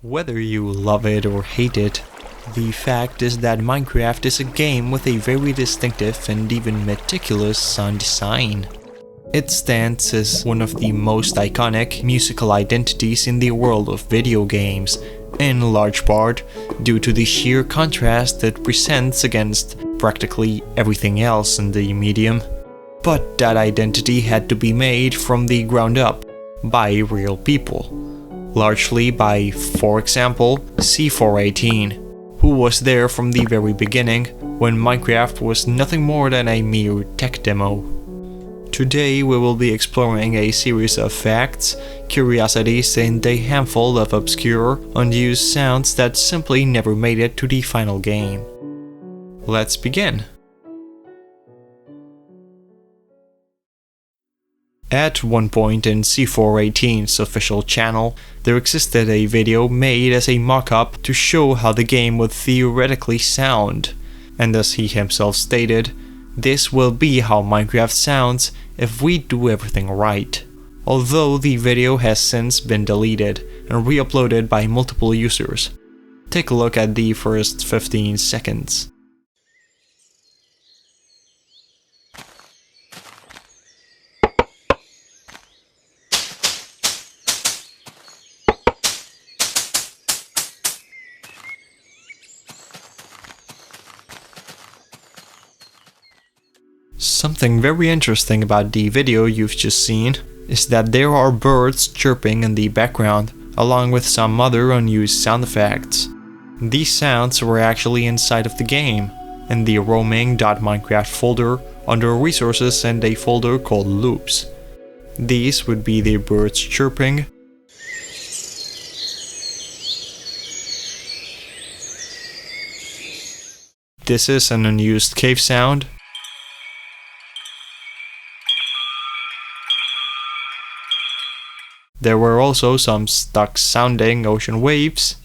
Whether you love it or hate it, the fact is that Minecraft is a game with a very distinctive and even meticulous sound design. It stands as one of the most iconic musical identities in the world of video games, in large part due to the sheer contrast it presents against practically everything else in the medium. But that identity had to be made from the ground up by real people. Largely by, for example, C418, who was there from the very beginning when Minecraft was nothing more than a mere tech demo. Today we will be exploring a series of facts, curiosities and a handful of obscure, unused sounds that simply never made it to the final game. Let's begin! At one point in C418's official channel, there existed a video made as a mock-up to show how the game would theoretically sound, and as he himself stated, this will be how Minecraft sounds if we do everything right. Although the video has since been deleted and re-uploaded by multiple users. Take a look at the first 15 seconds. Something very interesting about the video you've just seen is that there are birds chirping in the background, along with some other unused sound effects. These sounds were actually inside of the game, in the roaming.minecraft folder under resources and a folder called loops. These would be the birds chirping, this is an unused cave sound, there were also some stuck sounding ocean waves,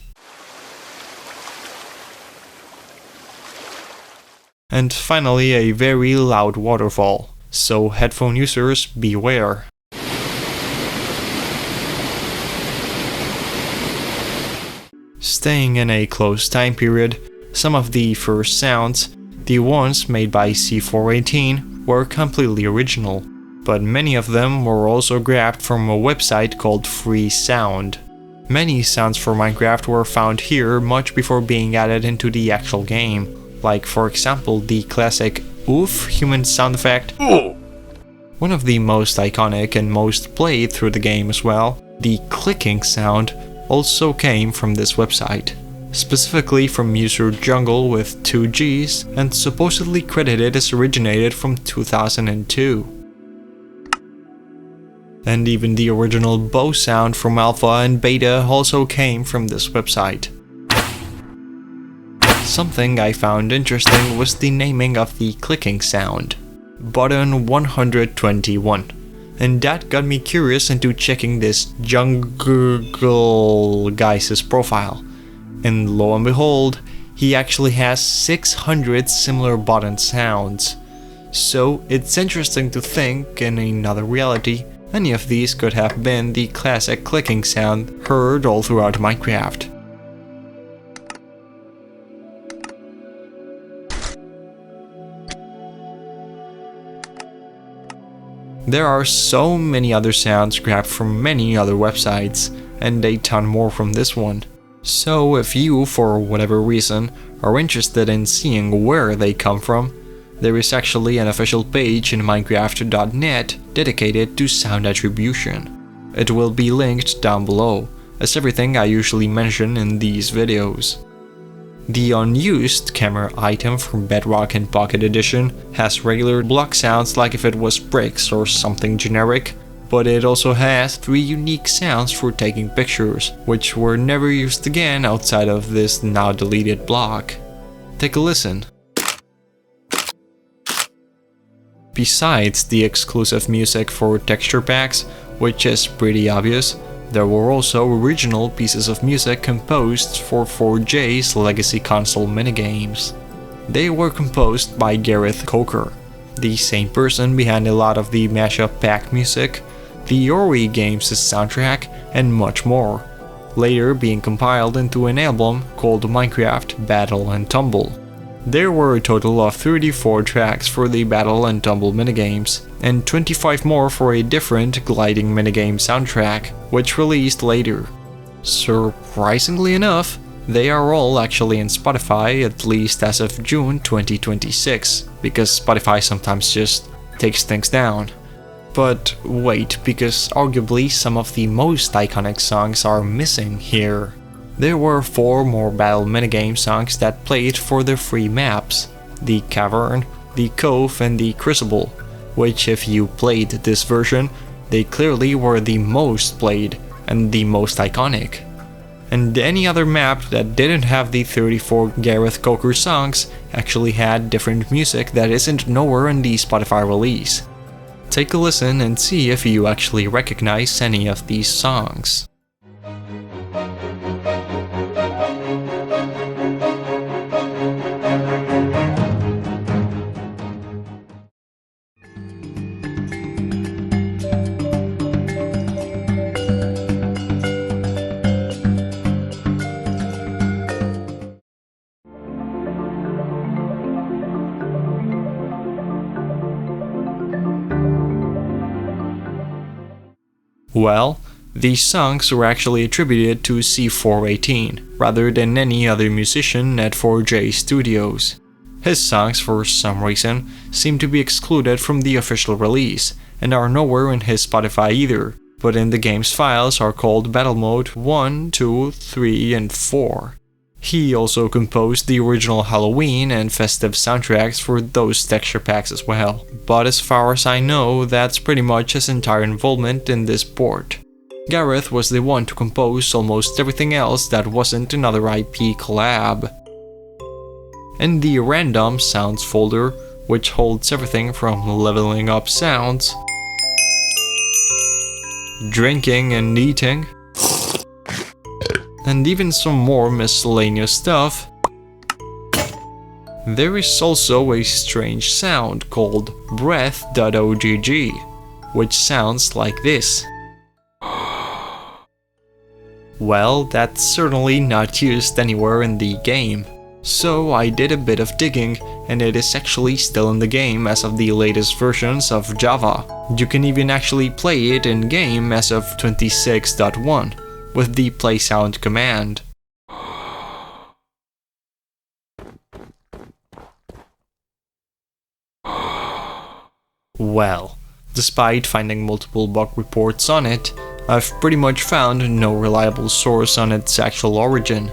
and finally a very loud waterfall, so headphone users beware. Staying in a close time period, some of the first sounds, the ones made by C418, were completely original. But many of them were also grabbed from a website called Free Sound. Many sounds for Minecraft were found here much before being added into the actual game, like for example the classic oof human sound effect. One of the most iconic and most played through the game as well, the clicking sound, also came from this website. Specifically from user Jungle with 2 Gs and supposedly credited as originated from 2002. And even the original bow sound from Alpha and Beta also came from this website. Something I found interesting was the naming of the clicking sound, Button 121, and that got me curious into checking this Jungle guy's profile, and lo and behold, he actually has 600 similar button sounds. So it's interesting to think, in another reality, any of these could have been the classic clicking sound heard all throughout Minecraft. There are so many other sounds grabbed from many other websites, and a ton more from this one. So if you, for whatever reason, are interested in seeing where they come from, there is actually an official page in Minecraft.net dedicated to sound attribution. It will be linked down below, as everything I usually mention in these videos. The unused camera item from Bedrock and Pocket Edition has regular block sounds like if it was bricks or something generic, but it also has 3 unique sounds for taking pictures, which were never used again outside of this now deleted block. Take a listen. Besides the exclusive music for texture packs, which is pretty obvious, there were also original pieces of music composed for 4J's legacy console minigames. They were composed by Gareth Coker, the same person behind a lot of the mashup pack music, the Ori games' soundtrack, and much more. later being compiled into an album called Minecraft Battle and Tumble. There were a total of 34 tracks for the Battle and Tumble minigames, and 25 more for a different gliding minigame soundtrack, which released later. Surprisingly enough, they are all actually in Spotify, at least as of June 2026, because Spotify sometimes just takes things down. But wait, because arguably some of the most iconic songs are missing here. There were 4 more battle minigame songs that played for the free maps: the Cavern, the Cove, and the Crucible, which if you played this version, they clearly were the most played and the most iconic. And any other map that didn't have the 34 Gareth Coker songs actually had different music that isn't nowhere in the Spotify release. Take a listen and see if you actually recognize any of these songs. Well, these songs were actually attributed to C418, rather than any other musician at 4J Studios. His songs, for some reason, seem to be excluded from the official release, and are nowhere in his Spotify either, but in the game's files are called Battle Mode 1, 2, 3, and 4. He also composed the original Halloween and festive soundtracks for those texture packs as well, but as far as I know, that's pretty much his entire involvement in this port. Gareth was the one to compose almost everything else that wasn't another IP collab. In the Random Sounds folder, which holds everything from leveling up sounds, drinking and eating, and even some more miscellaneous stuff, there is also a strange sound called breath.ogg, which sounds like this. Well, that's certainly not used anywhere in the game. So I did a bit of digging, and it is actually still in the game as of the latest versions of Java. You can even actually play it in game as of 26.1. with the play sound command. Well, despite finding multiple bug reports on it, I've pretty much found no reliable source on its actual origin.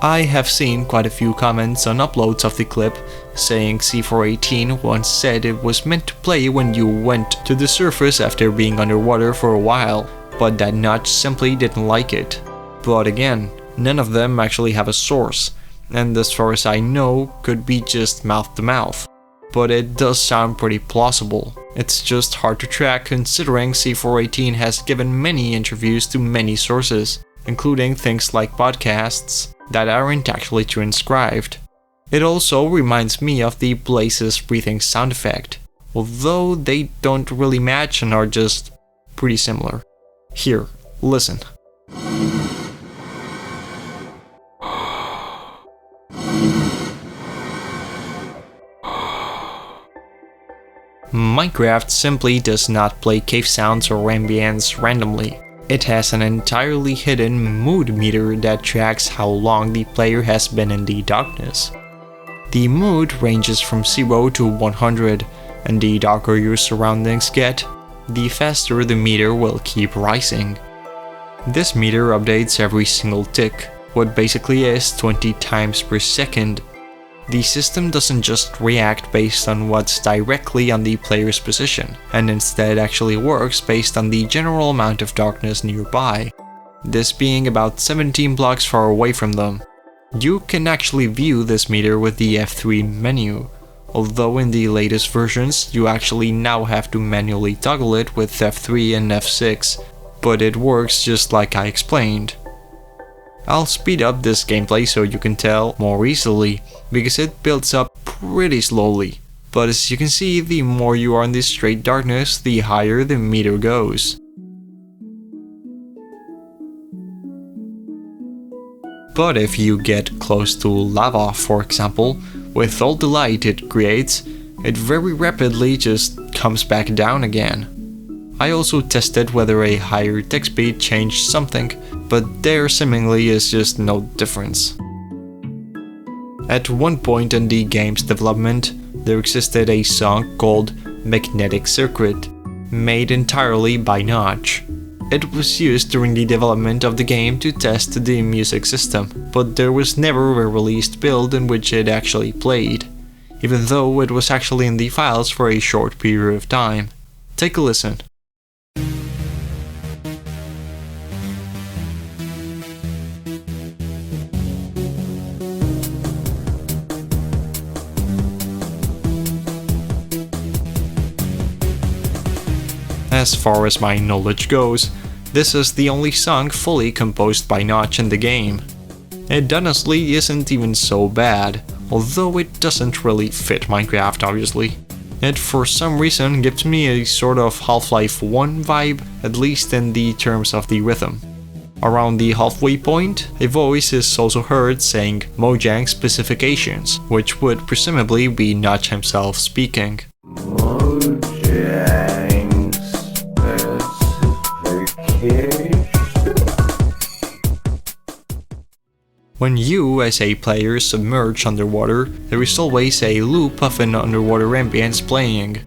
I have seen quite a few comments on uploads of the clip saying C418 once said it was meant to play when you went to the surface after being underwater for a while, but that Notch simply didn't like it. But again, none of them actually have a source, and as far as I know, could be just mouth to mouth. But it does sound pretty plausible. It's just hard to track considering C418 has given many interviews to many sources, including things like podcasts that aren't actually transcribed. It also reminds me of the Blaze's breathing sound effect, although they don't really match and are just pretty similar. Here, listen. Minecraft simply does not play cave sounds or ambience randomly. It has an entirely hidden mood meter that tracks how long the player has been in the darkness. The mood ranges from 0 to 100, and the darker your surroundings get, the faster the meter will keep rising. This meter updates every single tick, what basically is 20 times per second. The system doesn't just react based on what's directly on the player's position, and instead actually works based on the general amount of darkness nearby, this being about 17 blocks far away from them. You can actually view this meter with the F3 menu, although in the latest versions you actually now have to manually toggle it with F3 and F6, but it works just like I explained. I'll speed up this gameplay so you can tell more easily, because it builds up pretty slowly, but as you can see, the more you are in this straight darkness, the higher the meter goes. But if you get close to lava, for example, with all the light it creates, it very rapidly just comes back down again. I also tested whether a higher tick speed changed something, but there seemingly is just no difference. At one point in the game's development, there existed a song called Magnetic Circuit, made entirely by Notch. It was used during the development of the game to test the music system, but there was never a released build in which it actually played, even though it was actually in the files for a short period of time. Take a listen. As far as my knowledge goes, this is the only song fully composed by Notch in the game. It honestly isn't even so bad, although it doesn't really fit Minecraft obviously. It for some reason gives me a sort of Half-Life 1 vibe, at least in the terms of the rhythm. Around the halfway point, a voice is also heard saying Mojang specifications, which would presumably be Notch himself speaking. When you, as a player, submerge underwater, there is always a loop of an underwater ambience playing.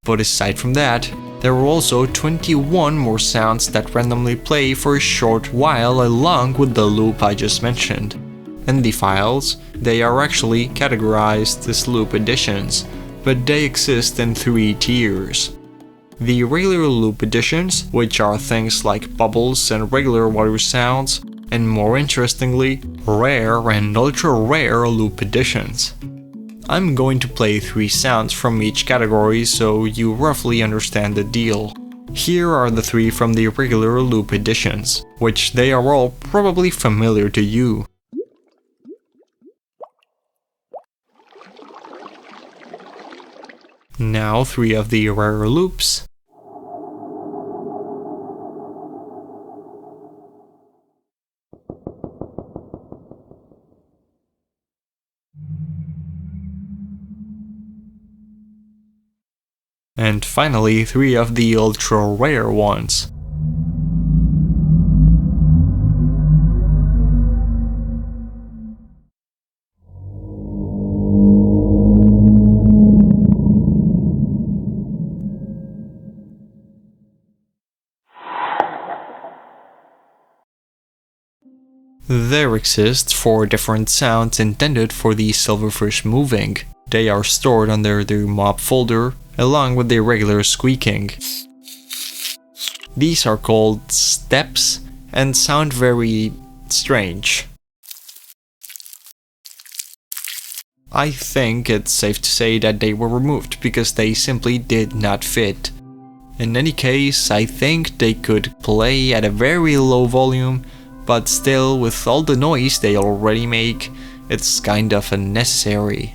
But aside from that, there are also 21 more sounds that randomly play for a short while along with the loop I just mentioned. In the files, they are actually categorized as loop editions, but they exist in 3 tiers. The regular loop editions, which are things like bubbles and regular water sounds, and more interestingly, rare and ultra rare loop editions. I'm going to play 3 sounds from each category so you roughly understand the deal. Here are the 3 from the regular loop editions, which they are all probably familiar to you. Now 3 of the rare loops. And finally 3 of the ultra rare ones. There exist 4 different sounds intended for the Silverfish moving. They are stored under the mob folder, along with the regular squeaking. These are called steps and sound very strange. I think it's safe to say that they were removed because they simply did not fit. In any case, I think they could play at a very low volume, but still, with all the noise they already make, it's kind of unnecessary.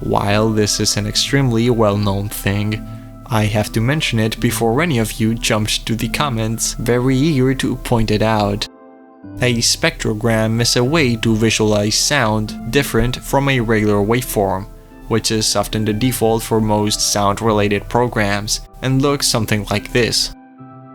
While this is an extremely well-known thing, I have to mention it before any of you jumped to the comments very eager to point it out. A spectrogram is a way to visualize sound different from a regular waveform, which is often the default for most sound-related programs, and looks something like this.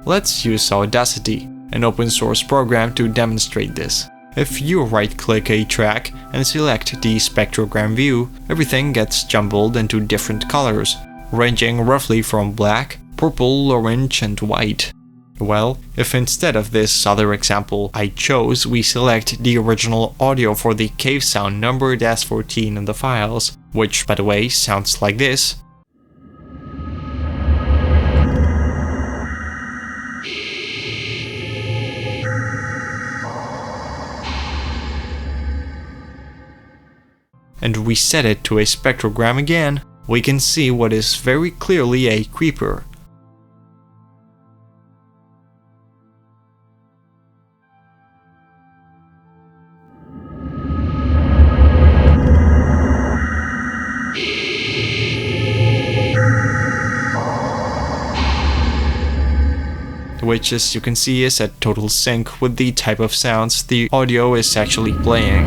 Let's use Audacity, an open source program, to demonstrate this. If you right-click a track and select the spectrogram view, everything gets jumbled into different colors, ranging roughly from black, purple, orange, and white. Well, if instead of this other example I chose, we select the original audio for the cave sound numbered as 14 in the files, which, by the way, sounds like this. And we set it to a spectrogram again, we can see what is very clearly a creeper. which as you can see is at total sync with the type of sounds the audio is actually playing.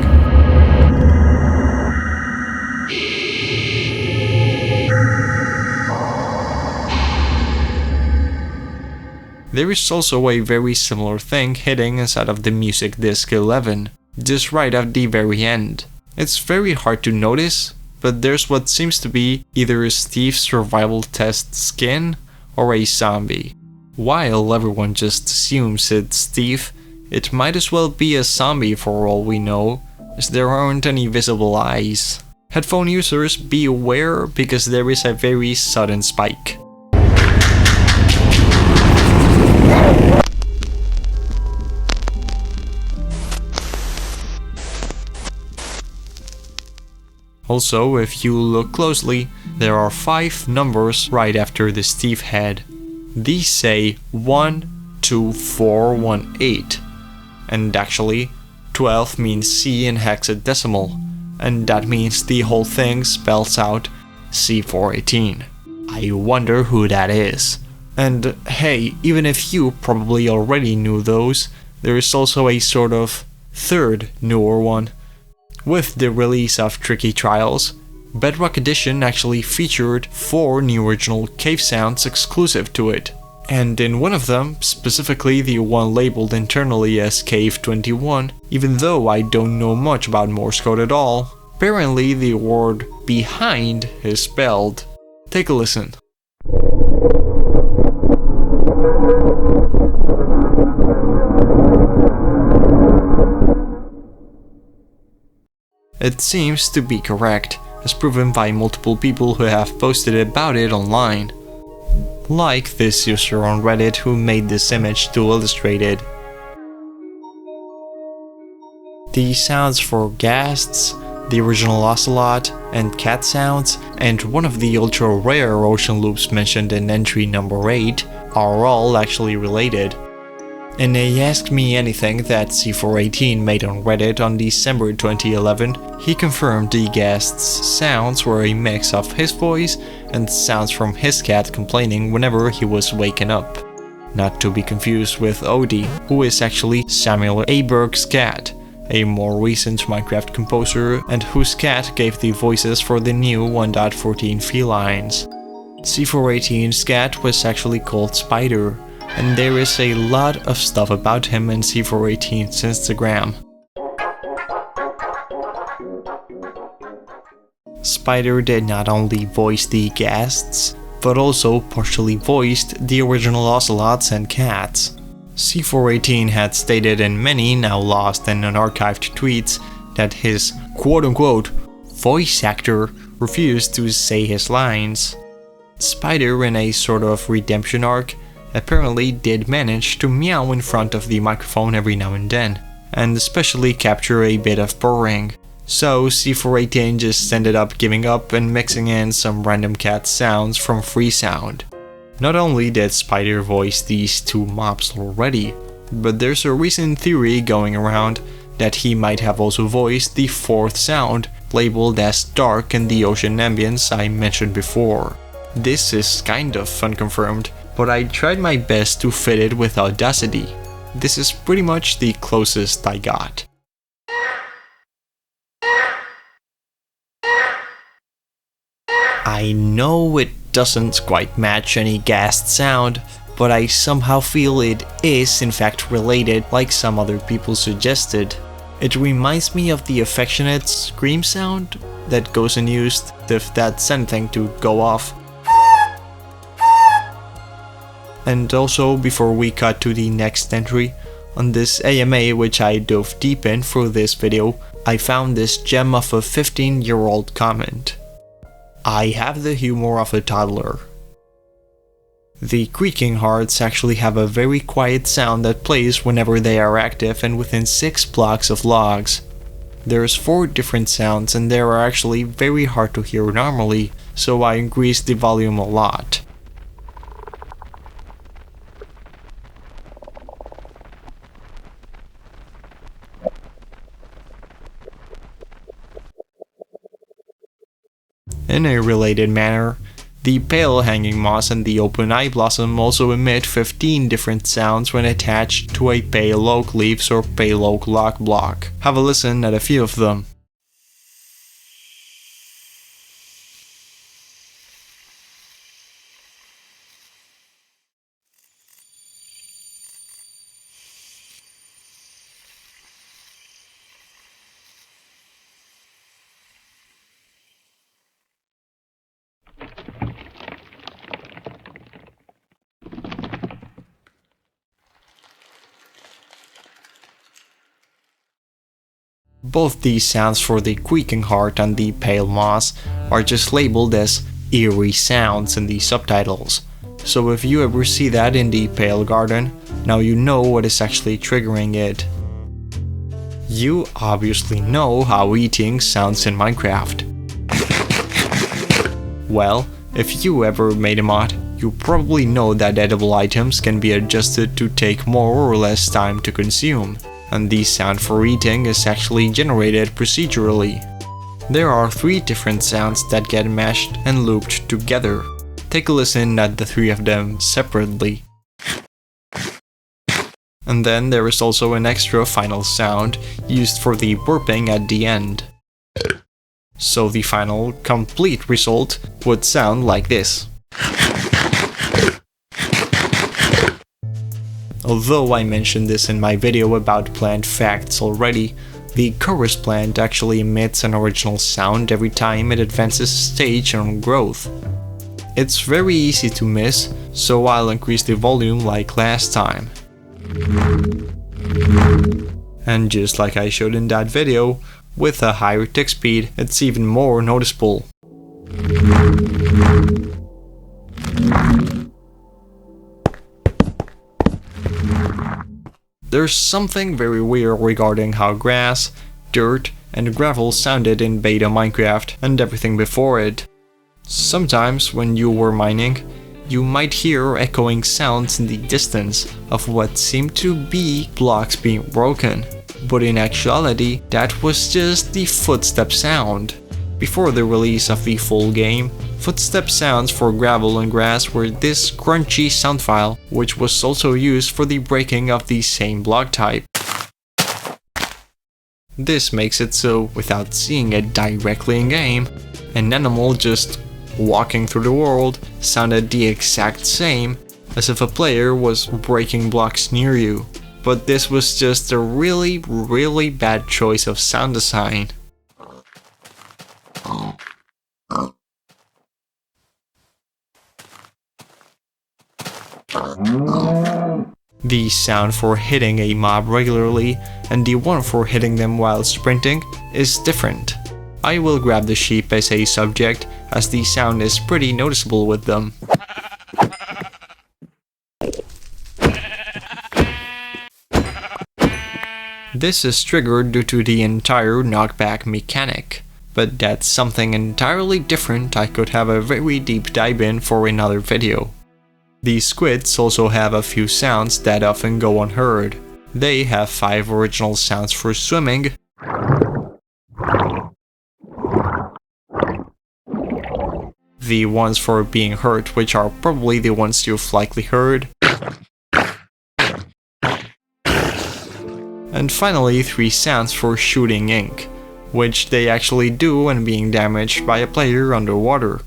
There is also a very similar thing hitting inside of the music disc 11, just right at the very end. It's very hard to notice, but there's what seems to be either a Steve's survival test skin or a zombie. While everyone just assumes it's Steve, it might as well be a zombie for all we know, as there aren't any visible eyes. Headphone users, be aware because there is a very sudden spike. Also, if you look closely, there are 5 numbers right after the Steve head. These say 12418, and actually 12 means C in hexadecimal, and that means the whole thing spells out C418. I wonder who that is. And hey, even if you probably already knew those, there is also a sort of third newer one. With the release of Tricky Trials, Bedrock Edition actually featured 4 new original cave sounds exclusive to it. And in one of them, specifically the one labeled internally as Cave 21, even though I don't know much about Morse code at all, apparently the word behind is spelled. Take a listen. It seems to be correct, as proven by multiple people who have posted about it online. Like this user on Reddit who made this image to illustrate it. The sounds for ghasts, the original ocelot, and cat sounds, and one of the ultra rare ocean loops mentioned in entry number 8 are all actually related. In a Ask Me Anything that C418 made on Reddit on December 2011, he confirmed the guest's sounds were a mix of his voice and sounds from his cat complaining whenever he was waking up. Not to be confused with Odie, who is actually Samuel Aberg's cat, a more recent Minecraft composer and whose cat gave the voices for the new 1.14 felines. C418's cat was actually called Spider, and there is a lot of stuff about him in C418's Instagram. Spider did not only voice the guests, but also partially voiced the original ocelots and cats. C418 had stated in many now lost and unarchived tweets that his quote-unquote voice actor refused to say his lines. Spider, in a sort of redemption arc, apparently did manage to meow in front of the microphone every now and then, and especially capture a bit of purring. So C418 just ended up giving up and mixing in some random cat sounds from Freesound. Not only did Spider voice these 2 mobs already, but there's a recent theory going around that he might have also voiced the 4th sound, labeled as dark in the ocean ambience I mentioned before. This is kind of unconfirmed, but I tried my best to fit it with Audacity. This is pretty much the closest I got. I know it doesn't quite match any ghast sound, but I somehow feel it is in fact related like some other people suggested. It reminds me of the affectionate scream sound that goes unused if that's anything to go off. And also, before we cut to the next entry, on this AMA which I dove deep in for this video, I found this gem of a 15-year-old comment. I have the humor of a toddler. The creaking hearts actually have a very quiet sound that plays whenever they are active and within 6 blocks of logs. There's 4 different sounds and they are actually very hard to hear normally, so I increased the volume a lot. In a related manner, The pale hanging moss and the open eye blossom also emit 15 different sounds when attached to a pale oak leaves or pale oak log block. Have a listen at a few of them. Both these sounds for the creaking heart and the pale moss are just labeled as eerie sounds in the subtitles, so if you ever see that in the pale garden, now you know what is actually triggering it. You obviously know how eating sounds in Minecraft. Well, if you ever made a mod, you probably know that edible items can be adjusted to take more or less time to consume, and the sound for eating is actually generated procedurally. There are 3 different sounds that get mashed and looped together. Take a listen at the 3 of them separately. And then there is also an extra final sound used for the burping at the end. So the final, complete result would sound like this. Although I mentioned this in my video about plant facts already, the chorus plant actually emits an original sound every time it advances a stage on growth. It's very easy to miss, so I'll increase the volume like last time. And just like I showed in that video, with a higher tick speed, it's even more noticeable. There's something very weird regarding how grass, dirt, and gravel sounded in beta Minecraft and everything before it. Sometimes when you were mining, you might hear echoing sounds in the distance of what seemed to be blocks being broken, but in actuality that was just the footstep sound. Before the release of the full game, footstep sounds for gravel and grass were this crunchy sound file, which was also used for the breaking of the same block type. This makes it so, without seeing it directly in game, an animal just walking through the world sounded the exact same as if a player was breaking blocks near you. But this was just a really bad choice of sound design. The sound for hitting a mob regularly and the one for hitting them while sprinting is different. I will grab the sheep as a subject, as the sound is pretty noticeable with them. This is triggered due to the entire knockback mechanic, but that's something entirely different I could have a very deep dive in for another video. The squids also have a few sounds that often go unheard. They have 5 original sounds for swimming, the ones for being hurt, which are probably the ones you've likely heard, and finally 3 sounds for shooting ink, which they actually do when being damaged by a player underwater.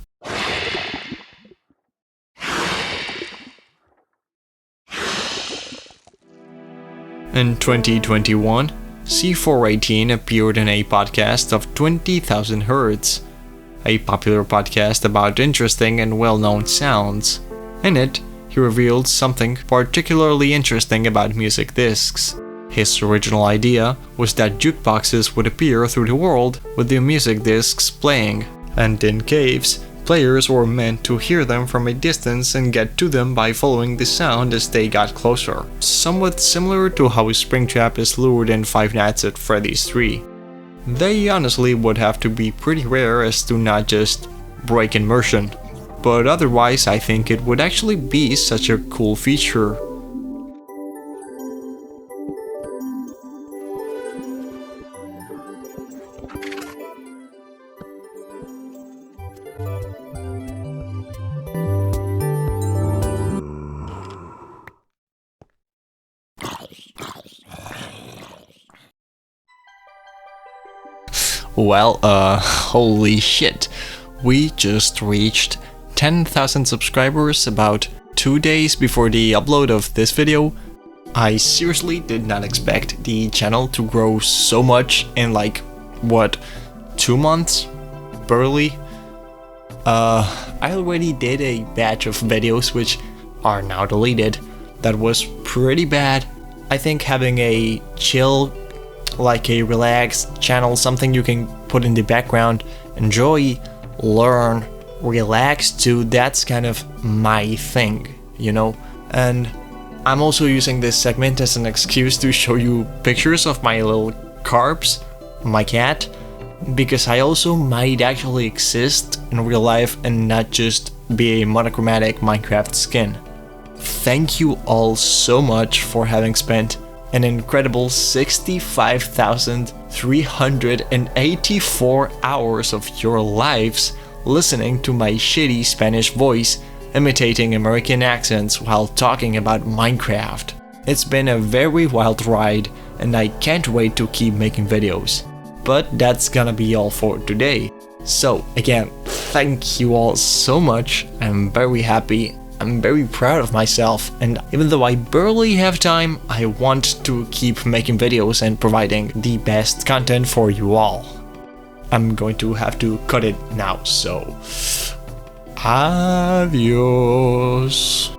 In 2021, C418 appeared in a podcast of 20,000 Hertz, a popular podcast about interesting and well-known sounds. In it, he revealed something particularly interesting about music discs. His original idea was that jukeboxes would appear through the world with the music discs playing, and in caves, players were meant to hear them from a distance and get to them by following the sound as they got closer. Somewhat similar to how Springtrap is lured in Five Nights at Freddy's 3. They honestly would have to be pretty rare as to not just break immersion, but otherwise I think it would actually be such a cool feature. Well, holy shit. We just reached 10,000 subscribers about 2 days before the upload of this video. I seriously did not expect the channel to grow so much in like, what, 2 months? Barely. I already did a batch of videos which are now deleted. That was pretty bad. I think having a chill, like a relaxed channel, something you can put in the background, enjoy, learn, relax to, that's kind of my thing, you know? And I'm also using this segment as an excuse to show you pictures of my little Carbs, my cat, because I also might actually exist in real life and not just be a monochromatic Minecraft skin. Thank you all so much for having spent an incredible 65,384 hours of your lives listening to my shitty Spanish voice imitating American accents while talking about Minecraft. It's been a very wild ride and I can't wait to keep making videos. But that's gonna be all for today. So again, thank you all so much. I'm very happy. I'm very proud of myself, and even though I barely have time, I want to keep making videos and providing the best content for you all. I'm going to have to cut it now, so adios.